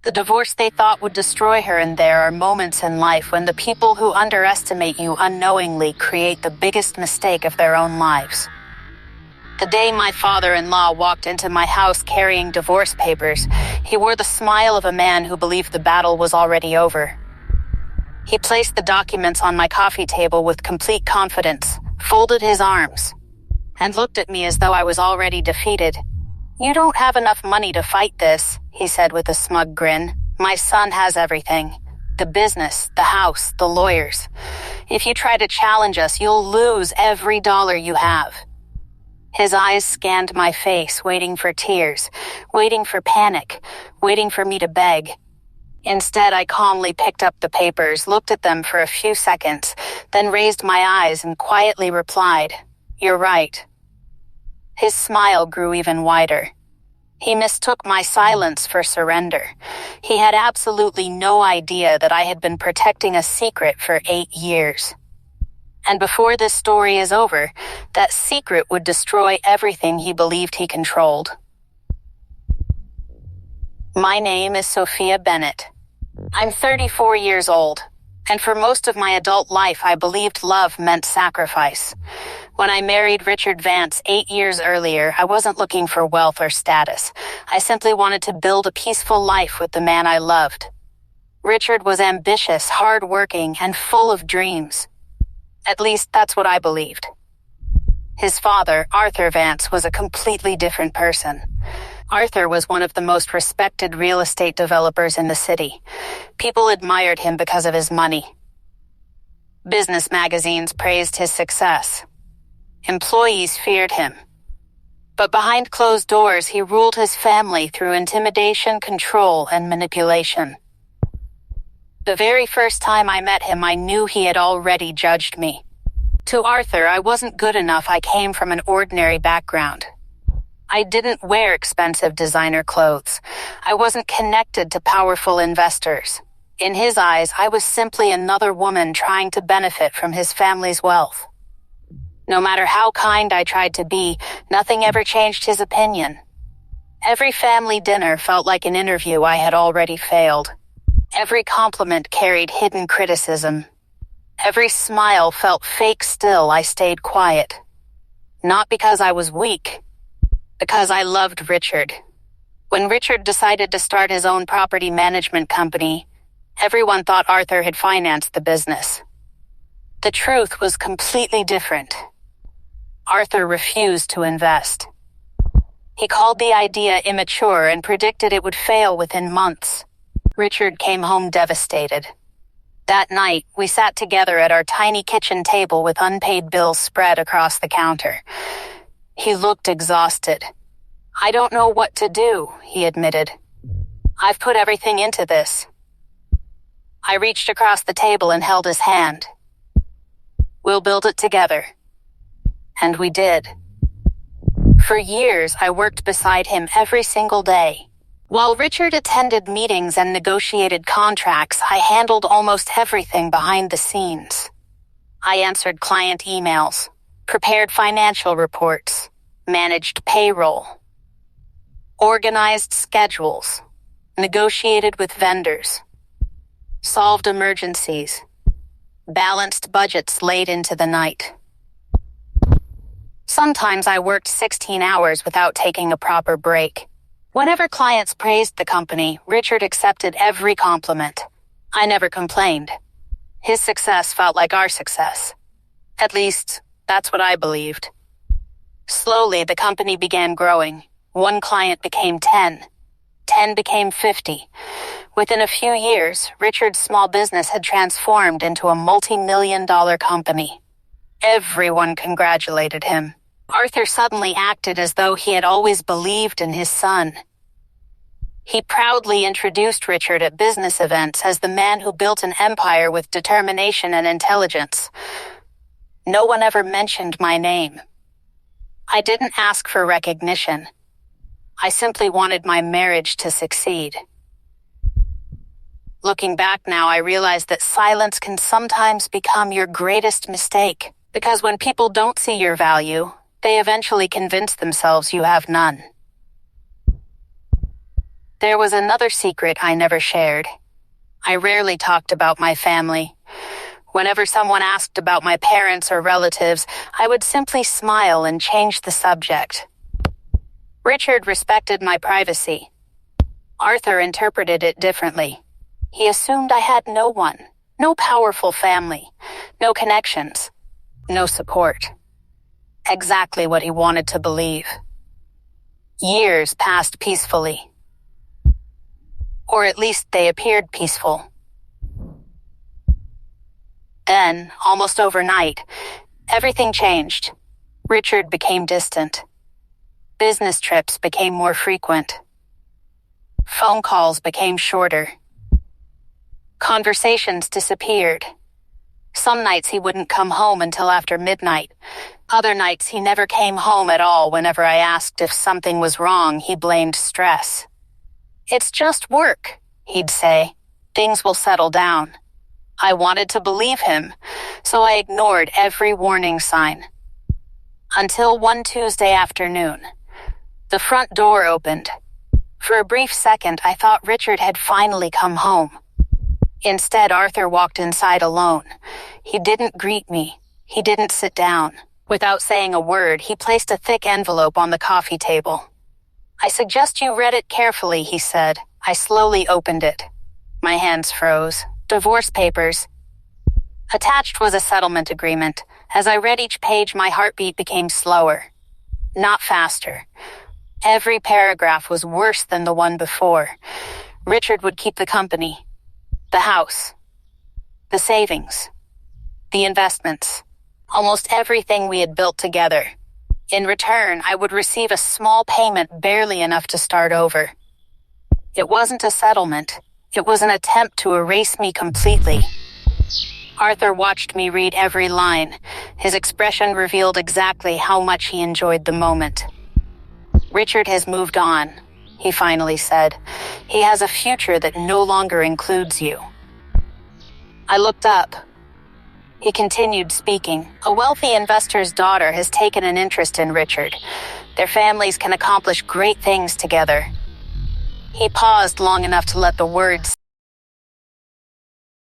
The divorce they thought would destroy her, and there are moments in life when the people who underestimate you unknowingly create the biggest mistake of their own lives. The day my father-in-law walked into my house carrying divorce papers, he wore the smile of a man who believed the battle was already over. He placed the documents on my coffee table with complete confidence, folded his arms, and looked at me as though I was already defeated. "You don't have enough money to fight this," he said with a smug grin. "My son has everything. The business, the house, the lawyers. If you try to challenge us, you'll lose every dollar you have." His eyes scanned my face, waiting for tears, waiting for panic, waiting for me to beg. Instead, I calmly picked up the papers, looked at them for a few seconds, then raised my eyes and quietly replied, "You're right." His smile grew even wider. He mistook my silence for surrender. He had absolutely no idea that I had been protecting a secret for 8 years. And before this story is over, that secret would destroy everything he believed he controlled. My name is Sophia Bennett. I'm 34 years old, and for most of my adult life I believed love meant sacrifice. When I married Richard Vance 8 years earlier, I wasn't looking for wealth or status. I simply wanted to build a peaceful life with the man I loved. Richard was ambitious, hardworking, and full of dreams. At least that's what I believed. His father, Arthur Vance, was a completely different person. Arthur was one of the most respected real estate developers in the city. People admired him because of his money. Business magazines praised his success. Employees feared him. But behind closed doors, he ruled his family through intimidation, control, and manipulation. The very first time I met him, I knew he had already judged me. To Arthur, I wasn't good enough. I came from an ordinary background. I didn't wear expensive designer clothes. I wasn't connected to powerful investors. In his eyes, I was simply another woman trying to benefit from his family's wealth. No matter how kind I tried to be, nothing ever changed his opinion. Every family dinner felt like an interview I had already failed. Every compliment carried hidden criticism. Every smile felt fake. Still, I stayed quiet. Not because I was weak, because I loved Richard. When Richard decided to start his own property management company, everyone thought Arthur had financed the business. The truth was completely different. Arthur refused to invest. He called the idea immature and predicted it would fail within months. Richard came home devastated. That night, we sat together at our tiny kitchen table with unpaid bills spread across the counter. He looked exhausted. "I don't know what to do," he admitted. "I've put everything into this." I reached across the table and held his hand. "We'll build it together." And we did. For years, I worked beside him every single day. While Richard attended meetings and negotiated contracts, I handled almost everything behind the scenes. I answered client emails, prepared financial reports, managed payroll, organized schedules, negotiated with vendors, solved emergencies, balanced budgets late into the night. Sometimes I worked 16 hours without taking a proper break. Whenever clients praised the company, Richard accepted every compliment. I never complained. His success felt like our success. At least, that's what I believed. Slowly, the company began growing. One client became 10. 10 became 50. Within a few years, Richard's small business had transformed into a multi-million-dollar company. Everyone congratulated him. Arthur suddenly acted as though he had always believed in his son. He proudly introduced Richard at business events as the man who built an empire with determination and intelligence. No one ever mentioned my name. I didn't ask for recognition. I simply wanted my marriage to succeed. Looking back now, I realize that silence can sometimes become your greatest mistake, because when people don't see your value, they eventually convince themselves you have none. There was another secret I never shared. I rarely talked about my family. Whenever someone asked about my parents or relatives, I would simply smile and change the subject. Richard respected my privacy. Arthur interpreted it differently. He assumed I had no one, no powerful family, no connections, no support. Exactly what he wanted to believe. Years passed peacefully. Or at least they appeared peaceful. Then, almost overnight, everything changed. Richard became distant. Business trips became more frequent. Phone calls became shorter. Conversations disappeared. Some nights he wouldn't come home until after midnight. Other nights he never came home at all. Whenever I asked if something was wrong, he blamed stress. "It's just work," he'd say. "Things will settle down." I wanted to believe him, so I ignored every warning sign. Until one Tuesday afternoon, the front door opened. For a brief second, I thought Richard had finally come home. Instead, Arthur walked inside alone. He didn't greet me. He didn't sit down. Without saying a word, he placed a thick envelope on the coffee table. "I suggest you read it carefully," he said. I slowly opened it. My hands froze. Divorce papers. Attached was a settlement agreement. As I read each page, my heartbeat became slower, not faster. Every paragraph was worse than the one before. Richard would keep the company, the house, the savings, the investments, almost everything we had built together. In return, I would receive a small payment, barely enough to start over. It wasn't a settlement. It was an attempt to erase me completely. Arthur watched me read every line. His expression revealed exactly how much he enjoyed the moment. "Richard has moved on," he finally said. "He has a future that no longer includes you." I looked up. He continued speaking. "A wealthy investor's daughter has taken an interest in Richard. Their families can accomplish great things together." He paused long enough to let the words